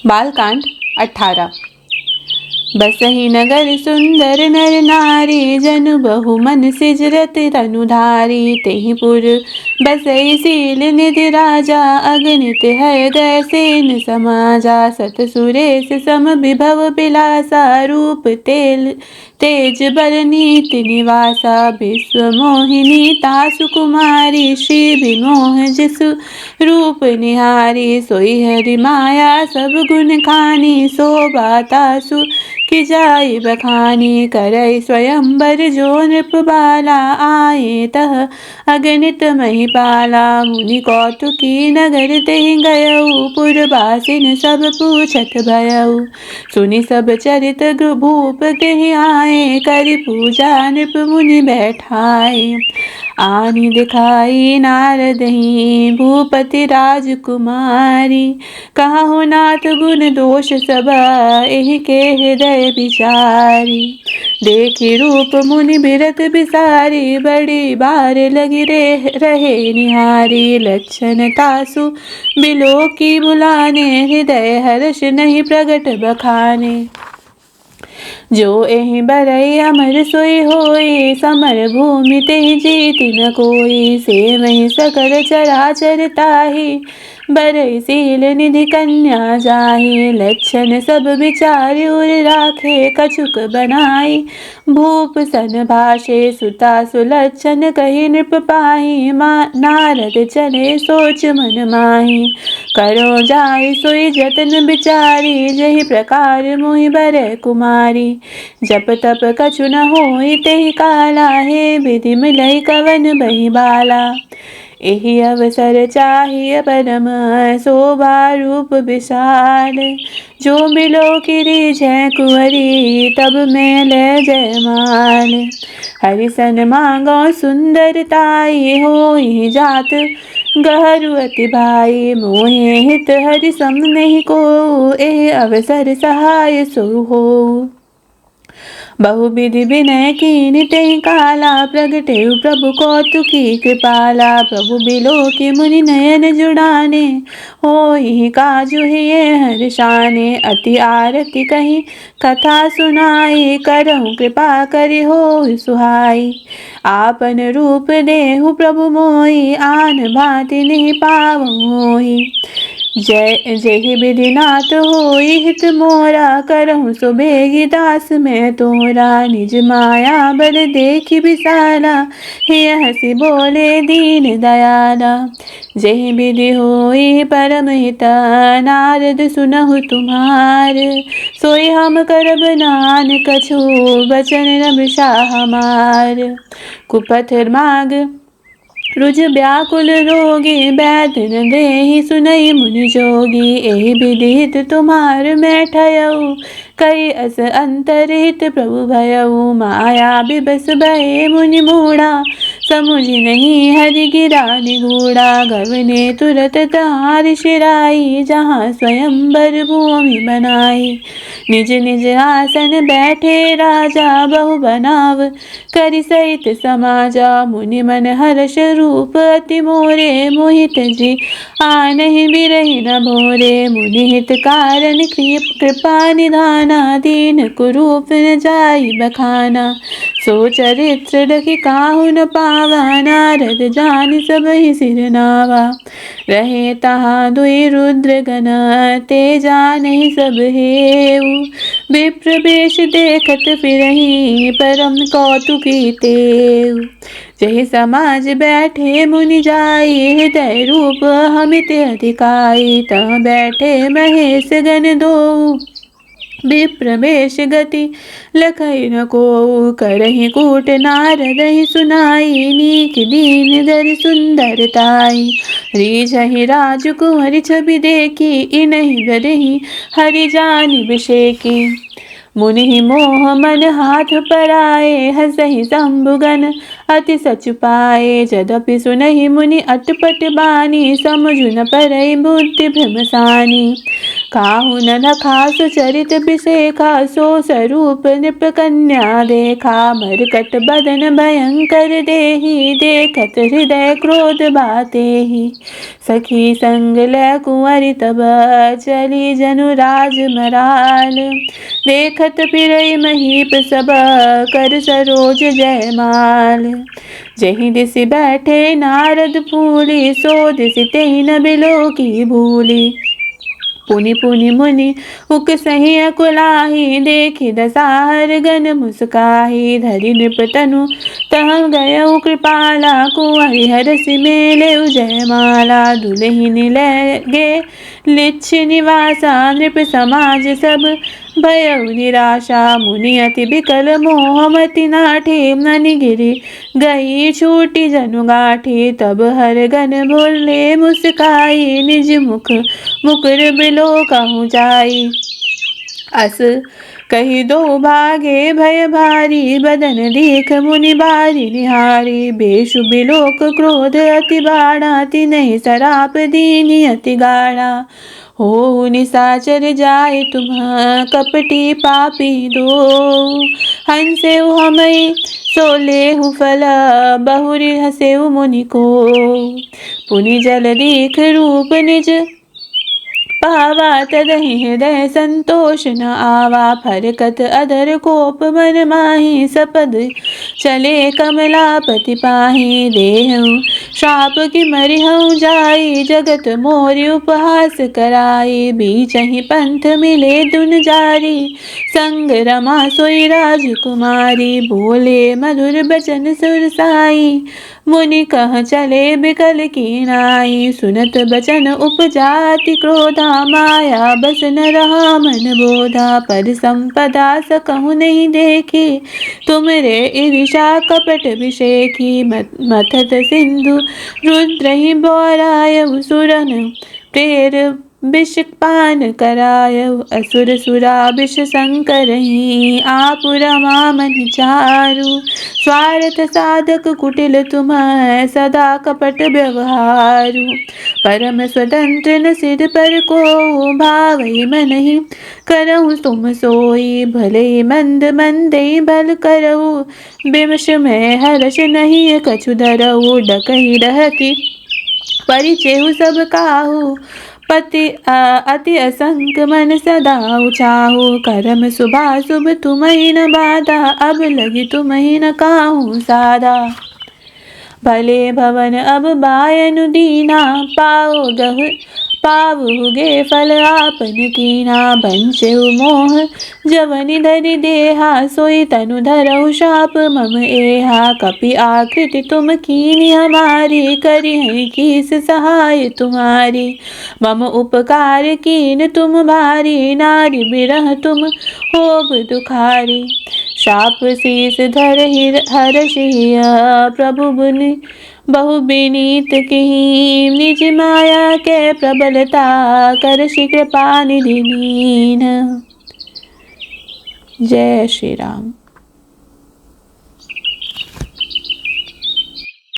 बालकांड 18। बसहि नगर सुंदर नर नारी, जनु बहु मन सिजरत तनुधारी। तेहि पुर बसई सील निधि राजा, अगणित है गए सेन समाजा। सत सुरेश सम विभव बिलासा, रूप तेज बल नीति निवासा। विश्व मोहिनी तासु कुमारी, श्री विमोह जिसु रूप निहारी। सोई हरि माया सब गुण खानी, शोभा तासु कि जाय बखानी। करई स्वयंवर जो नृप बाला, आए तह अगणित महिपाला। मुनि कौतुकी नगर तेहि गयऊ, पुरवासिन सब पूछत भयऊ। सुनि सब चरित भूप तेहि आए, करि पूजा नृप मुनि बैठाए। आनि दिखाई नारदहि भूपति राजकुमारी, कहु नाथ गुण दोष सब एहि के हृदय विचारी। देखि रूप मुनि बिरत बिसारी, बड़ी बार लगी रहे निहारी। लक्षण तासु बिलोकी बुलाने, हृदय हर्ष नहीं प्रगट बखाने। जो एहि बरई अमर सोई होई, समर भूमि तेहि जीति न कोई। से वही सकल चराचर ताहि, बरई सील निधि कन्या जाहि। लक्षण सब विचार उर राखे, कछुक बनाई भूप सन भाषे। सुता सुलक्षण कहि नृप पाहि, नारद चले सोच मन माहि। करो जाय सोई जतन बिचारी, जहि प्रकार मोहि बरई कुमारी। जप तप कछु न होई तेहि काला, हे विधि मिलई कवन बहि बाला। एहि अवसर चाहिए परम, शोभा रूप विशाल। जो बिलोकी रिझै कुंवरी, तब में ले जयमाल। हरि सन मांगो सुंदरताई, होई जात गहरू अति भाई। मोहे हित हरि सम नहीं को, एहि अवसर सहाय सो हो। बहुविधि विनय कीनि तेहि काला, प्रगटे प्रभु कौतुकी कृपाला। प्रभु बिलोकी मुनि नयन जुड़ाने, होई काजु हिये हर्षाने। अति आरती कही कथा सुनाई, करहु कृपा करि होई सुहाई। आपन रूप देहु प्रभु मोहि, आन भांति निहि पावहु होई। जेहि विधि नाथ होई हित मोरा, करहु सुबेगी दास मैं तोरा। निज माया बल देखि विसाला, हे हसी बोले दीन दयाला। जेहि विधि होई परम हिता, नारद सुनहु तुम्हार। सोई हम करब नान कछु, बचन रब शाह हमार। कुपथ माग रुज व्याकुल रोगी, बैद न देहि सुनई मुनि जोगी। एहि विधित तुम्हार मैं ठयऊ, कई अस अंतरहित प्रभु भयऊ। माया बिबस भये मुनि मूढ़ा, समुझि नहीं हरि गिरा निगूढ़ा। गवने तुरत तहारि शिराई, जहाँ स्वयंवर भूमि बनाई। निज निज आसन बैठे राजा, बहु बनाव करि सहित समाजा। मुनि मन हर्ष रूप अति मोरे, मोहित जी आनहि बिरहि न भोरे। मुनि हित कारण कृपा निधाना, दीन कुरूप न जाई बखाना। सो चरित्र देखि काहू न पावा, नारद जानि सबहि सिर नावा। रहे तहाँ दुई रुद्र गण, ते जानहि सब हेऊ। विप्र वेश देखत फिरहि, परम कौतुकी तेऊ। जहि समाज बैठे मुनि जाई, हृदय रूप अमित अधिकाई। तह बैठे महेश गण दोऊ, विप्र वेश गति लखई न कोऊ। करहि कूट नारदहि सुनाई, नीक दीन दर सुंदरताई। रिझहि राजकुंवरि छवि देखी, इनहि बरहि हरि जानि बिषेकी। मुनि मोह मन हाथ पराए, हसहि शंभुगन अति सचु पाए। जदपि सुनहि मुनि अटपट बानी, समझु न परई बुद्धि भ्रम सानी। काहू न नखा सुचरित बिसेखा, सो स्वरूप नृप कन्या देखा। मरकट बदन भयंकर देहि, देखत हृदय क्रोध बातेहि। सखी संग लै कुंवरी तब, चली जनु राज मराल। देखत फिरई महीप सब, कर सरोज जयमाल। जहीं दिस बैठे नारद फूली, सो दिस तेहि न बिलो की भूली। पुनि पुनि मुनि हुक सही अकुलाही, देखि दसाहर गण मुस्काही। धरि नृप तनु तह गयउ कृपाला, कुंवरी हरसि मेलेउ जयमाला। दुलहिन लगे लिच्छ निवासा, नृप समाज सब भयउ निराशा। मुनि अति बिकल मोह मति नाठी, ननि गिरि गई छूटी जनु गाठी। तब हर गण बोले मुस्काई, निज मुख मुकुर बिलो कहूँ जाई। अस कही दो भागे भय भारी, बदन दीख मुनि बारी निहारी। बेशु बिलोक क्रोध अति बाढ़ा, तिनहि सराप दीनि अति गाढ़ा। हो निशाचर जाय तुम कपटी पापी दो, हंसेउ हमई सो लेहु फल, बहुरि हसेउ मुनि को। पुनि जल दीख रूप निज पावा, तदहि हृदय संतोष न आवा। फरकत अधर कोप मन माही, सपद चले कमलापति पाही। देहउ श्राप की मरिहउ जाई, जगत मोरि उपहास कराई। बीचहि पंथ मिले दुन जारी, संग रमा सोई राजकुमारी। बोले मधुर बचन सुरसाई, मुनि कह चले बिकल कीनाई। सुनत बचन उपजा अति क्रोधा, माया बस न रहा मन बोधा। पर संपदा सकहु नहीं देखी, तुमरे ईर्षा कपट विषेखी। मथत सिंधु रुद्रहि बौरायउ, सुरन प्रेर विष पान करायउ। असुर सुरा विष संकरहि, आप रमा मनि चारु। स्वार्थ साधक कुटिल तुम, सदा कपट व्यवहारु। परम स्वतंत्र न सिर पर को, भावई मनहि करहु तुम सोई। भले मंद मंदे भल करहु, विमष में हर्ष नहीं कछु धरहु। डकहि रहति परिचेहु सब काहू, पति अति असंक मन सदा चाहू। करम शुभाशुभ तुम्हि न बाधा, अब लगी तुम्हि न काहू साधा। भले भवन अब बायनु दीना, पावहुगे फल आपन कीना। बंचेहु मोह जवनि धरि देहा, सोई तनु धरहु शाप मम एहा। कपि आकृति तुम कीनी हमारी, करिहै कीस सहाय तुम्हारी। मम उपकार कीन तुम भारी, नारी बिरह तुम होब दुखारी। शाप शीस धरहि हरषि प्रभु बुनि, बहु विनीत किहि। निज माया के प्रबलता, करषि कृपा निधि दीन। जय श्री राम।